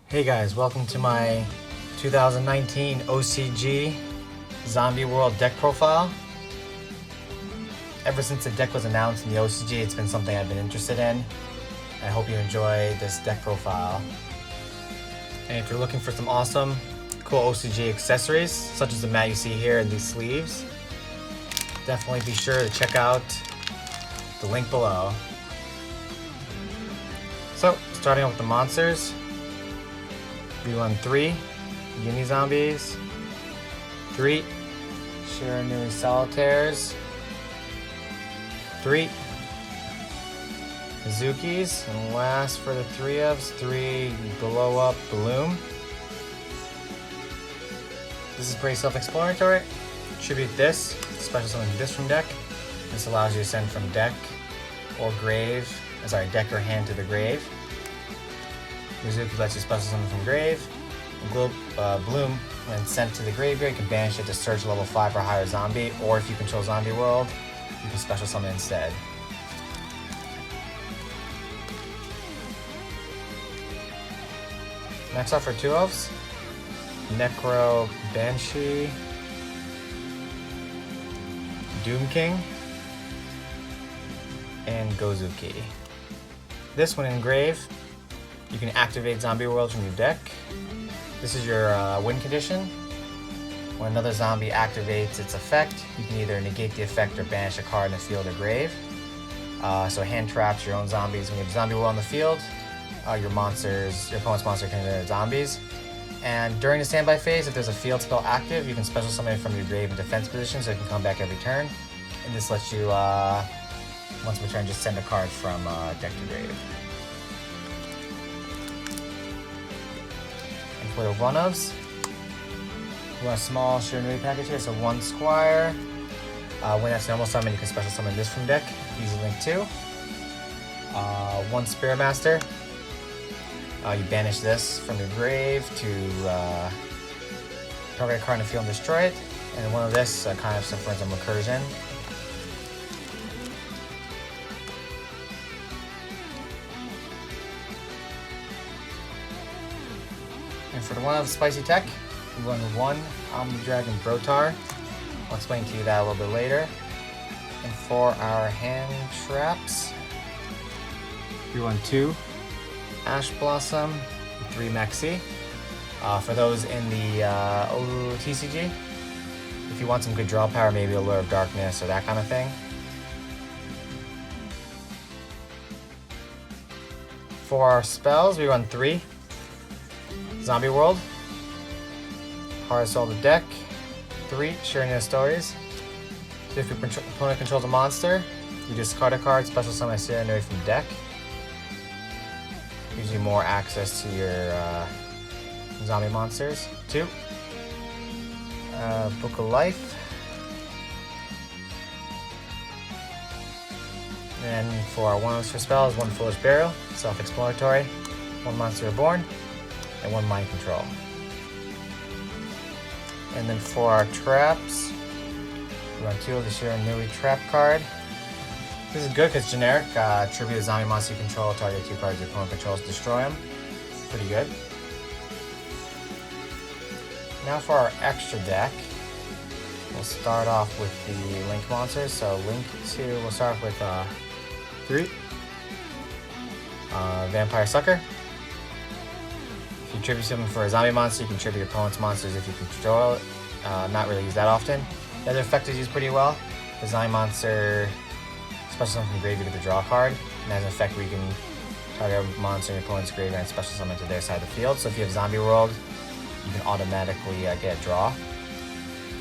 Hey guys, welcome to my 2019 OCG Zombie World deck profile. Ever since the deck was announced in the OCG, it's been something I've been interested in. I hope you enjoy this deck profile. And if you're looking for some awesome, cool OCG accessories, such as the mat you see here and these sleeves, definitely be sure to check out the link below. So, starting off with the monsters. We run 3 Uni Zombies, 3 Shiranui Solitaires, 3 Mizukis, and last for the 3 ofs, 3 Blow Up Bloom. This is pretty self-explanatory. Tribute this, special summon this from deck. This allows you to send from deck or deck or hand to the grave. Mizuki lets you special summon from grave. Bloom, when sent to the graveyard, you can banish it to search level 5 or higher zombie, or if you control Zombie World, you can special summon instead. Next up for 2 elves, Necro Banshee, Doom King, and Gozuki. This one in grave, you can activate Zombie World from your deck. This is your win condition. When another zombie activates its effect, you can either negate the effect or banish a card in the field or grave. So hand traps your own zombies. When you have Zombie World on the field, your opponent's monster can turn into zombies. And during the standby phase, if there's a field spell active, you can special summon it from your grave in defense position so it can come back every turn. And this lets you, once per turn, just send a card from deck to grave. For the 1-ofs, we want a small Shiranui package here, so 1 Squire. When that's normal summon, you can special summon this from deck, using link 2. 1 Spirit Master. You banish this from your grave to target a card in the field and destroy it. And then one of this kind of suffers some recursion. And for the 1 of Spicy Tech, we run 1 Omni Dragon Brotar. I'll explain to you that a little bit later. And for our hand traps, we run 2 Ash Blossom, 3 Mexi. For those in the OCG, if you want some good draw power, maybe a Lure of Darkness or that kind of thing. For our spells, we run 3 Zombie World, Hardest Soul the deck, 3 Shiranui Stories. So if your opponent controls a monster, you discard a card, special summon a Shiranui from deck. Gives you more access to your zombie monsters. 2 Book of Life. And for our 1-ofs for spells, 1 Foolish Burial, self-explanatory, 1 Monster Reborn, and 1 Mind Control. And then for our traps, we run 2 of the Shiranui Trap card. This is good because generic, tribute a zombie monster you control, target 2 cards your opponent controls, destroy them. Pretty good. Now for our extra deck, we'll start off with the Link monsters. So Link 2, we'll start with 3 Vampire Sucker. If you tribute something for a zombie monster, you can tribute your opponent's monsters if you control it. Not really used that often. The other effect is used pretty well. The zombie monster, special summon from graveyard to draw a card, and has an effect where you can target a monster in your opponent's graveyard and special summon to their side of the field. So if you have Zombie World, you can automatically get a draw.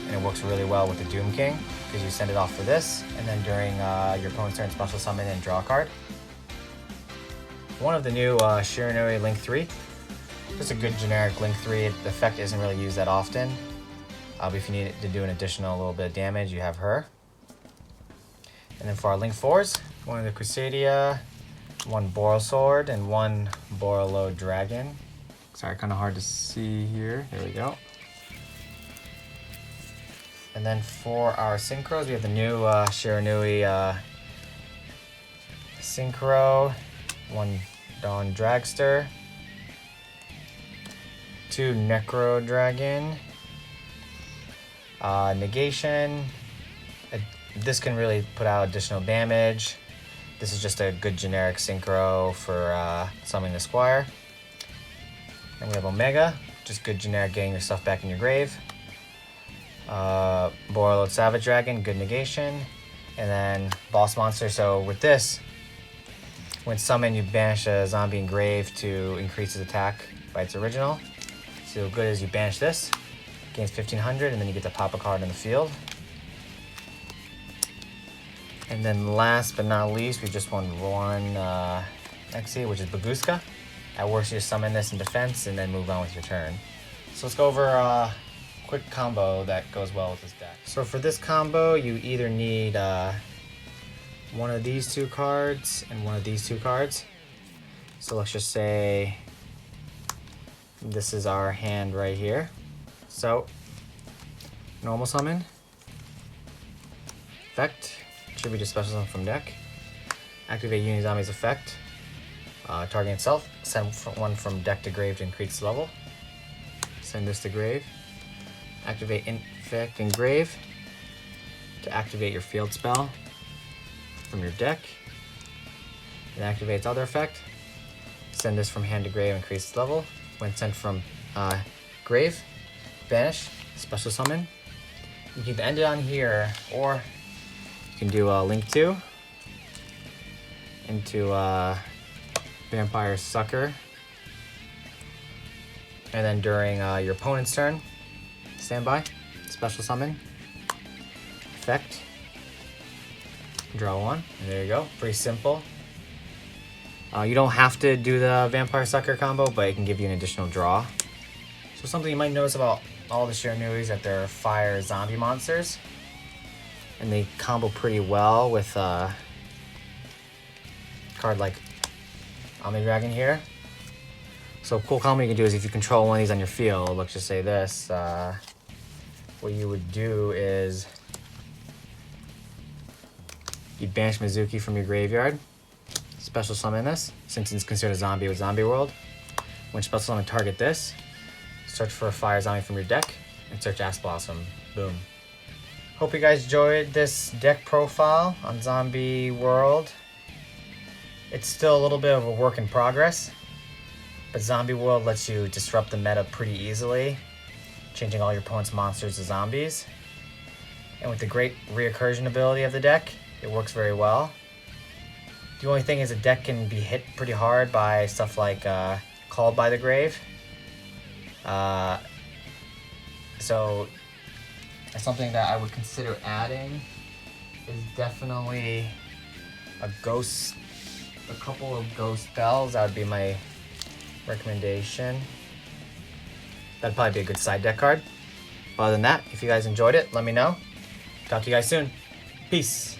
And it works really well with the Doom King, because you send it off for this, and then during your opponent's turn, special summon and draw a card. One of the new Shiranui Link 3. Just a good generic Link 3. The effect isn't really used that often. But if you need to do an additional little bit of damage, you have her. And then for our Link 4s, 1 of the Crusadia, 1 Boral Sword, and 1 Borolo Dragon. Sorry, kind of hard to see here. There we go. And then for our Synchros, we have the new Shiranui Synchro, 1 Dawn Dragster, 2 Necro Dragon. Negation. This can really put out additional damage. This is just a good generic synchro for summoning the Squire. Then we have Omega, just good generic getting your stuff back in your grave. Borreload Savage Dragon, good negation. And then Boss Monster. So with this, when summoned, you banish a zombie in grave to increase its attack by its original. So good as you banish this, gains 1500, and then you get to pop a card in the field. And then last but not least, we just won one Exi, which is Baguska. At worst, you just summon this in defense and then move on with your turn. So let's go over a quick combo that goes well with this deck. So for this combo, you either need one of these 2 cards and one of these 2 cards. So let's just say this is our hand right here. So normal summon, effect, tribute to special summon from deck, activate Uni Zombie's effect, target itself, send one from deck to grave to increase its level, send this to grave, activate effect in grave to activate your field spell from your deck, and activate its other effect, send this from hand to grave, increase its level. When sent from grave, banish, special summon. You can end it on here, or you can do a Link 2 into Vampire Sucker. And then during your opponent's turn, standby, special summon, effect, draw 1, and there you go. Pretty simple. You don't have to do the Vampire Sucker combo, but it can give you an additional draw. So something you might notice about all the Shiranui is that they're fire zombie monsters. And they combo pretty well with a card like Omni Dragon here. So a cool combo you can do is if you control one of these on your field, let's just say this, what you would do is you'd banish Mizuki from your graveyard, special summon this, since it's considered a zombie with Zombie World. When special summon, target this, search for a fire zombie from your deck, and search Ass Blossom. Boom. Hope you guys enjoyed this deck profile on Zombie World. It's still a little bit of a work in progress, but Zombie World lets you disrupt the meta pretty easily, changing all your opponent's monsters to zombies. And with the great reoccursion ability of the deck, it works very well. The only thing is the deck can be hit pretty hard by stuff like Called by the Grave. So something that I would consider adding is definitely a couple of ghost spells. That would be my recommendation. That'd probably be a good side deck card. Other than that, if you guys enjoyed it, let me know. Talk to you guys soon. Peace.